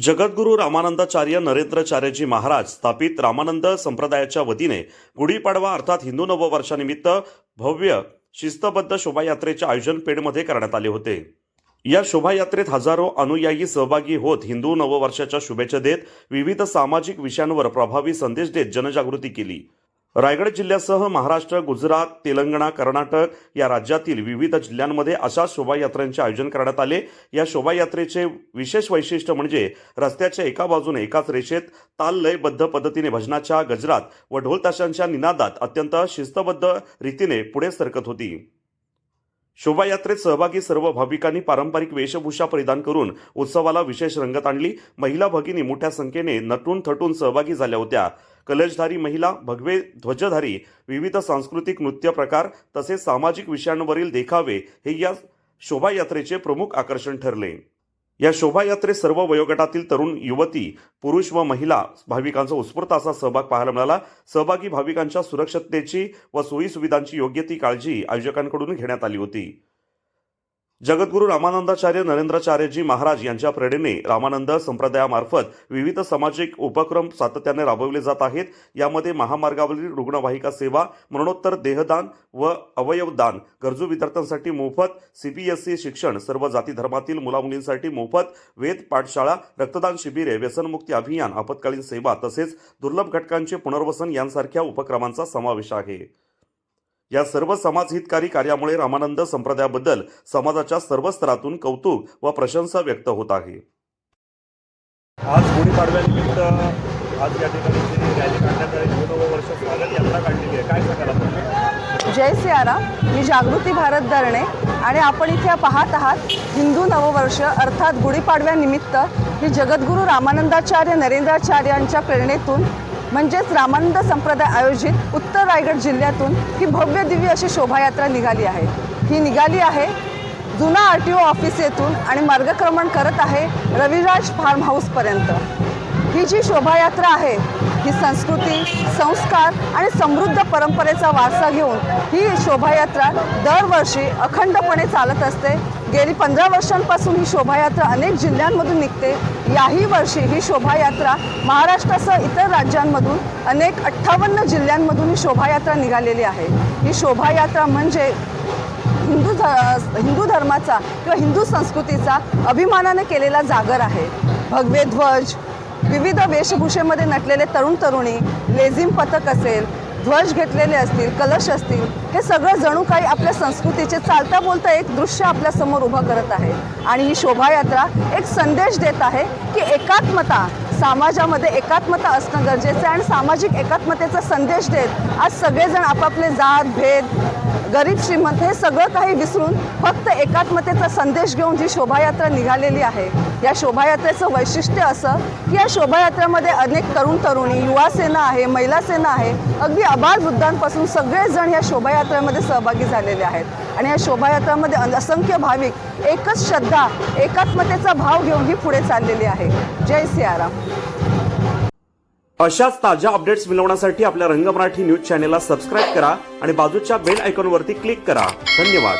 जगद्गुरू रामानंदाचार्य नरेंद्राचार्यजी महाराज स्थापित रामानंद संप्रदायाच्या वतीने गुढीपाडवा अर्थात हिंदू नववर्षानिमित्त भव्य शिस्तबद्ध शोभायात्रेचे आयोजन पेडमध्ये करण्यात आले होते। या शोभायात्रेत हजारो अनुयायी सहभागी होत हिंदू नववर्षाच्या शुभेच्छा देत विविध सामाजिक विषयांवर प्रभावी संदेश देत जनजागृती केली। रायगड जिल्ह्यासह महाराष्ट्र, गुजरात, तेलंगणा, कर्नाटक या राज्यातील विविध जिल्ह्यांमध्ये अशा शोभायात्रांचे आयोजन करण्यात आले। या शोभायात्रेचे विशेष वैशिष्ट्य म्हणजे रस्त्याच्या एका बाजूने एकाच रेषेत ताल लयबद्ध पद्धतीने भजनाच्या गजरात व ढोल ताशांच्या निनादात अत्यंत शिस्तबद्ध रीतीने पुढे सरकत होती। शोभायात्रेत सहभागी सर्व भाविकांनी पारंपरिक वेशभूषा परिधान करून उत्सवाला विशेष रंगत आणली। महिला भगिनी मोठ्या संख्येने नटून थटून सहभागी झाल्या होत्या। कलशधारी महिला, भगवे ध्वजधारी, विविध सांस्कृतिक नृत्य प्रकार तसेच सामाजिक विषयांवरील देखावे हे या शोभायात्रेचे प्रमुख आकर्षण ठरले। या शोभायात्रेत सर्व वयोगटातील तरुण, युवती, पुरुष व महिला भाविकांचा उत्स्फूर्त असा सहभाग पाहायला मिळाला। सहभागी भाविकांच्या सुरक्षिततेची व सोयीसुविधांची योग्य ती काळजी आयोजकांकडून घेण्यात आली होती। जगद्गुरू रामानंदाचार्य नरेंद्राचार्यजी महाराज यांच्या प्रेरणेने रामानंद संप्रदायामार्फत विविध सामाजिक उपक्रम सातत्याने राबवले जात आहेत। यामध्ये महामार्गावरील रुग्णवाहिका सेवा, मरणोत्तर देहदान व अवयवदान, गरजू विद्यार्थ्यांसाठी मोफत CBSE शिक्षण, सर्व जाती धर्मातील मुलामुलींसाठी मोफत वेद पाठशाळा, रक्तदान शिबिरे, व्यसनमुक्ती अभियान, आपत्कालीन सेवा तसेच दुर्लभ घटकांचे पुनर्वसन यांसारख्या उपक्रमांचा समावेश आहे। या सर्व समाजहितकारी कार्यामुळे रामानंद संप्रदायाबद्दल समाजाच्या सर्व स्तरातून कौतुक व प्रशंसा व्यक्त होत आहे। आज गुढीपाडव्यानिमित्त आज या ठिकाणी रॅली काढण्यात आली, हिंदू नववर्ष स्वागत यात्रा काढलेली आहे, काय सांगाल आपण? जय सियाराम, मी जागृती भारत दरणे आणि आपण इथे पाहत आहात हिंदू नववर्ष अर्थात गुढीपाडव्यानिमित्त ही जगद्गुरू रामानंदाचार्य नरेंद्राचार्यांच्या प्रेरणेतून म्हणजेच रामानंद संप्रदाय आयोजित उत्तर रायगड जिल्ह्यातून ही भव्य दिव्य अशी शोभायात्रा निघाली आहे। ही निघाली आहे जुना RTO ऑफिस येथून आणि मार्गक्रमण करत आहे रविराज फार्म हाऊसपर्यंत। ही जी शोभायात्रा आहे ही संस्कृती, संस्कार आणि समृद्ध परंपरेचा वारसा घेऊन ही शोभायात्रा दरवर्षी अखंडपणे चालत असते। गेली 15 वर्षांपासून ही शोभायात्रा अनेक जिल्ह्यांमधून निघते। याही वर्षी ही शोभायात्रा महाराष्ट्रासह इतर राज्यांमधून अनेक 58 जिल्ह्यांमधून ही शोभायात्रा निघालेली आहे। ही शोभायात्रा म्हणजे हिंदू धर्माचा किंवा हिंदू संस्कृतीचा अभिमानाने केलेला जागर आहे। भगवे ध्वज, विविध वेशभूषेमध्ये नटलेले तरुण तरुणी, लेझिम पथक असेल, ध्वज घेतलेले असतील, कलश असतील, हे सगळं जणू काही आपल्या संस्कृतीचे चालता बोलता एक दृश्य आपल्या समोर उभं करत आहे। आणि ही शोभायात्रा एक संदेश देत आहे की एकात्मता, समाजामध्ये एकात्मता असणं गरजेचं आहे आणि सामाजिक एकात्मतेचा संदेश देत आज सगळेजण आपापले जात भेद, गरीब श्रीमंत हे सगळं काही विसरून फक्त एकात्मतेचा संदेश घेऊन जी शोभायात्रा निघालेली आहे। या शोभायात्रेचं वैशिष्ट्य असं की या शोभायात्रेमध्ये अनेक तरुण तरुणी, युवा सेना आहे, महिला सेना आहे, अगदी आबालवृद्धांपासून सगळेजण या शोभायात्रेमध्ये सहभागी झालेले आहेत। आणि या शोभायात्रामध्ये असंख्य भाविक एकच श्रद्धा, एकात्मतेचा भाव घेऊन ही पुढे चाललेली आहे। जय सियाराम। अशाच ताज्या अपडेट्स मिळवण्यासाठी आपल्या रंग मराठी न्यूज चॅनेलला सबस्क्राईब करा आणि बाजूच्या बेल आयकॉनवरती क्लिक करा। धन्यवाद।